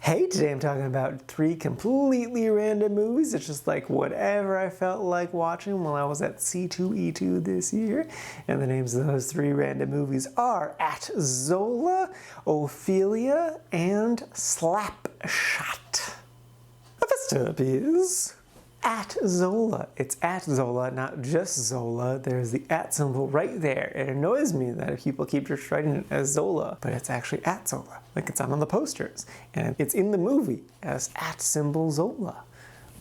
Hey, today I'm talking about 3 completely random movies. It's just like whatever I felt like watching while I was at C2E2 this year. And the names of those 3 random movies are At Zola, Ophelia, and Slapshot. The first up is At Zola. It's At Zola, not just Zola. There's the at symbol right there. It annoys me that people keep just writing it as Zola, but it's actually At Zola, like it's on the posters. And it's in the movie as at symbol Zola.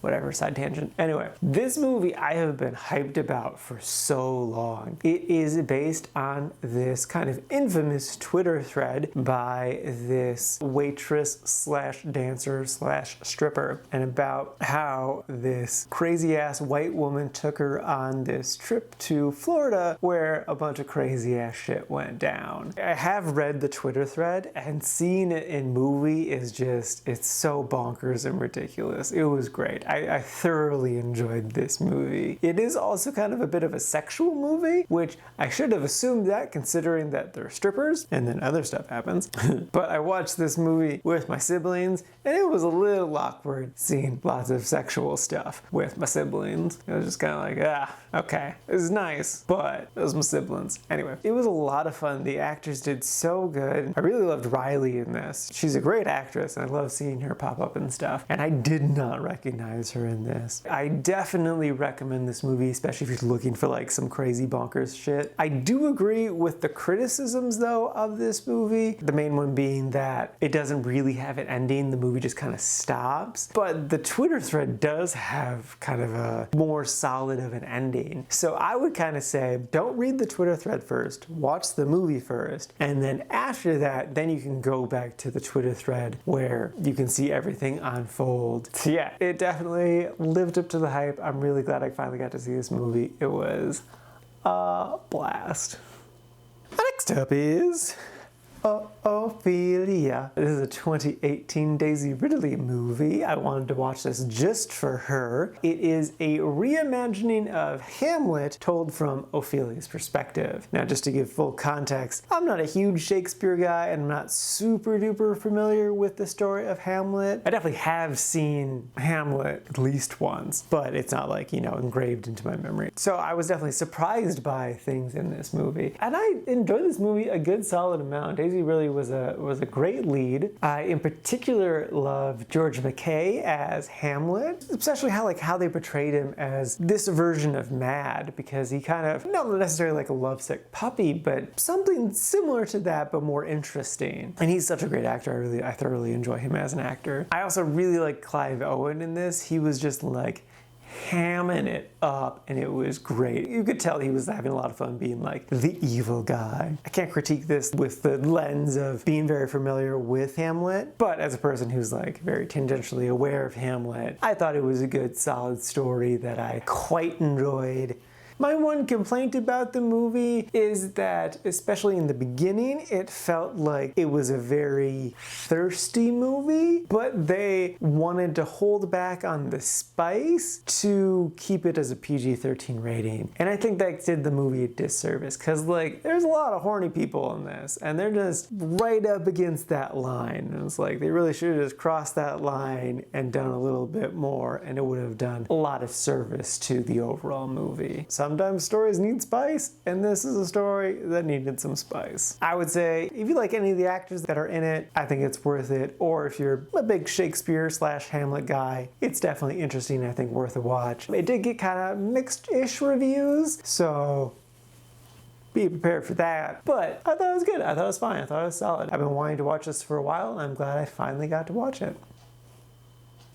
Whatever, side tangent. Anyway, this movie I have been hyped about for so long. It is based on this kind of infamous Twitter thread by this waitress slash dancer slash stripper, and about how this crazy ass white woman took her on this trip to Florida where a bunch of crazy ass shit went down. I have read the Twitter thread, and seeing it in movie is just, it's so bonkers and ridiculous. It was great. I thoroughly enjoyed this movie. It is also kind of a bit of a sexual movie, which I should have assumed that considering that they're strippers and then other stuff happens. But I watched this movie with my siblings and it was a little awkward seeing lots of sexual stuff with my siblings. It was just kind of like, okay, it was nice, but it was my siblings. Anyway, it was a lot of fun. The actors did so good. I really loved Riley in this. She's a great actress and I love seeing her pop up and stuff. And I did not recognize her in this. I definitely recommend this movie, especially if you're looking for like some crazy bonkers shit. I do agree with the criticisms though of this movie. The main one being that it doesn't really have an ending. The movie just kind of stops. But the Twitter thread does have kind of a more solid of an ending. So I would kind of say, don't read the Twitter thread first, watch the movie first, and then after that, then you can go back to the Twitter thread where you can see everything unfold. So yeah, it definitely lived up to the hype. I'm really glad I finally got to see this movie. It was a blast. Next up is Ophelia. This is a 2018 Daisy Ridley movie. I wanted to watch this just for her. It is a reimagining of Hamlet told from Ophelia's perspective. Now, just to give full context, I'm not a huge Shakespeare guy and I'm not super duper familiar with the story of Hamlet. I definitely have seen Hamlet at least once, but it's not like, you know, engraved into my memory. So I was definitely surprised by things in this movie. And I enjoyed this movie a good solid amount. Daisy really was a great lead. I in particular love George McKay as Hamlet, especially how they portrayed him as this version of Mad, because he kind of, not necessarily like a lovesick puppy, but something similar to that, but more interesting. And he's such a great actor. I thoroughly enjoy him as an actor. I also really like Clive Owen in this. He was just like hamming it up and it was great. You could tell he was having a lot of fun being like the evil guy. I can't critique this with the lens of being very familiar with Hamlet, but as a person who's like very tangentially aware of Hamlet, I thought it was a good solid story that I quite enjoyed. My one complaint about the movie is that, especially in the beginning, it felt like it was a very thirsty movie, but they wanted to hold back on the spice to keep it as a PG-13 rating. And I think that did the movie a disservice, because like, there's a lot of horny people in this, and they're just right up against that line. And it's like, they really should have just crossed that line and done a little bit more, and it would have done a lot of service to the overall movie. Sometimes stories need spice, and this is a story that needed some spice. I would say, if you like any of the actors that are in it, I think it's worth it. Or if you're a big Shakespeare slash Hamlet guy, it's definitely interesting, I think worth a watch. It did get kind of mixed-ish reviews, so be prepared for that. But I thought it was good. I thought it was fine. I thought it was solid. I've been wanting to watch this for a while, and I'm glad I finally got to watch it.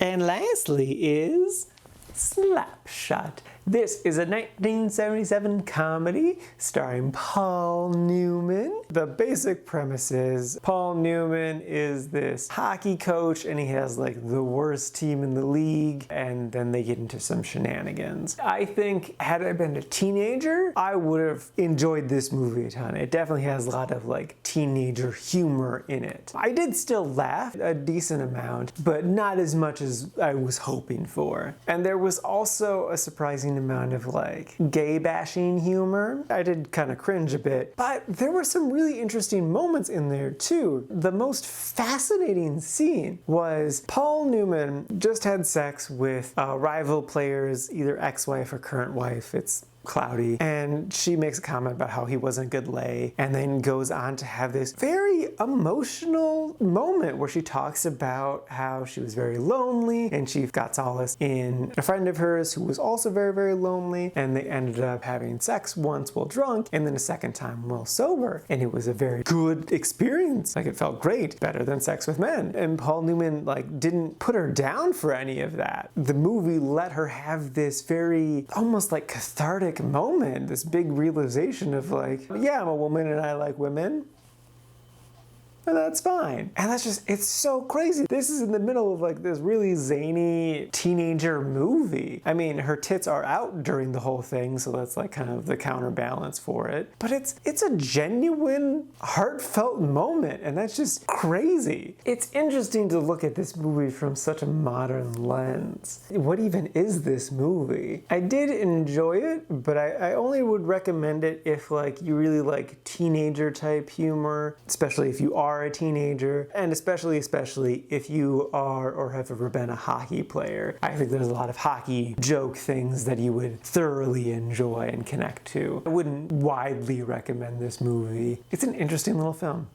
And lastly is Slapshot. This is a 1977 comedy starring Paul Newman. The basic premise is Paul Newman is this hockey coach and he has like the worst team in the league, and then they get into some shenanigans. I think had I been a teenager, I would have enjoyed this movie a ton. It definitely has a lot of like teenager humor in it. I did still laugh a decent amount, but not as much as I was hoping for. And there was also a surprising surprising amount of like gay bashing humor. I did kind of cringe a bit, but there were some really interesting moments in there too. The most fascinating scene was Paul Newman just had sex with a rival player's either ex-wife or current wife. It's cloudy, and she makes a comment about how he wasn't a good lay, and then goes on to have this very emotional moment where she talks about how she was very lonely and she got solace in a friend of hers who was also very, very lonely, and they ended up having sex once while drunk and then a second time while sober, and it was a very good experience. Like, it felt great, better than sex with men. And Paul Newman like didn't put her down for any of that. The movie let her have this very almost like cathartic moment, this big realization of like, yeah, I'm a woman and I like women, and that's fine. And that's just, it's so crazy. This is in the middle of like this really zany teenager movie. I mean, her tits are out during the whole thing, so that's like kind of the counterbalance for it. But it's a genuine, heartfelt moment, and that's just crazy. It's interesting to look at this movie from such a modern lens. What even is this movie? I did enjoy it, but I only would recommend it if like you really like teenager type humor, especially if you are a teenager, and especially if you are or have ever been a hockey player. I think there's a lot of hockey joke things that you would thoroughly enjoy and connect to. I wouldn't widely recommend this movie. It's an interesting little film.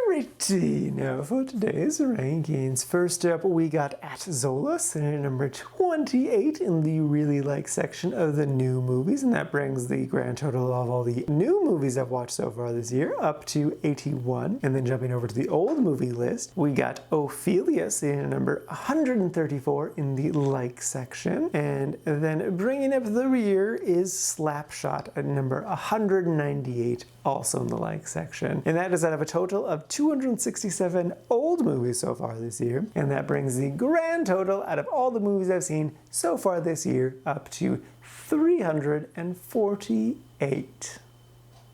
Alrighty, now for today's rankings. First up, we got at Zola, sitting at number 28 in the really like section of the new movies, and that brings the grand total of all the new movies I've watched so far this year up to 81. And then jumping over to the old movie list, we got Ophelia, sitting at number 134 in the like section, and then bringing up the rear is Slapshot at number 198, also in the like section. And that is out of a total of 267 old movies so far this year, and that brings the grand total out of all the movies I've seen so far this year up to 348.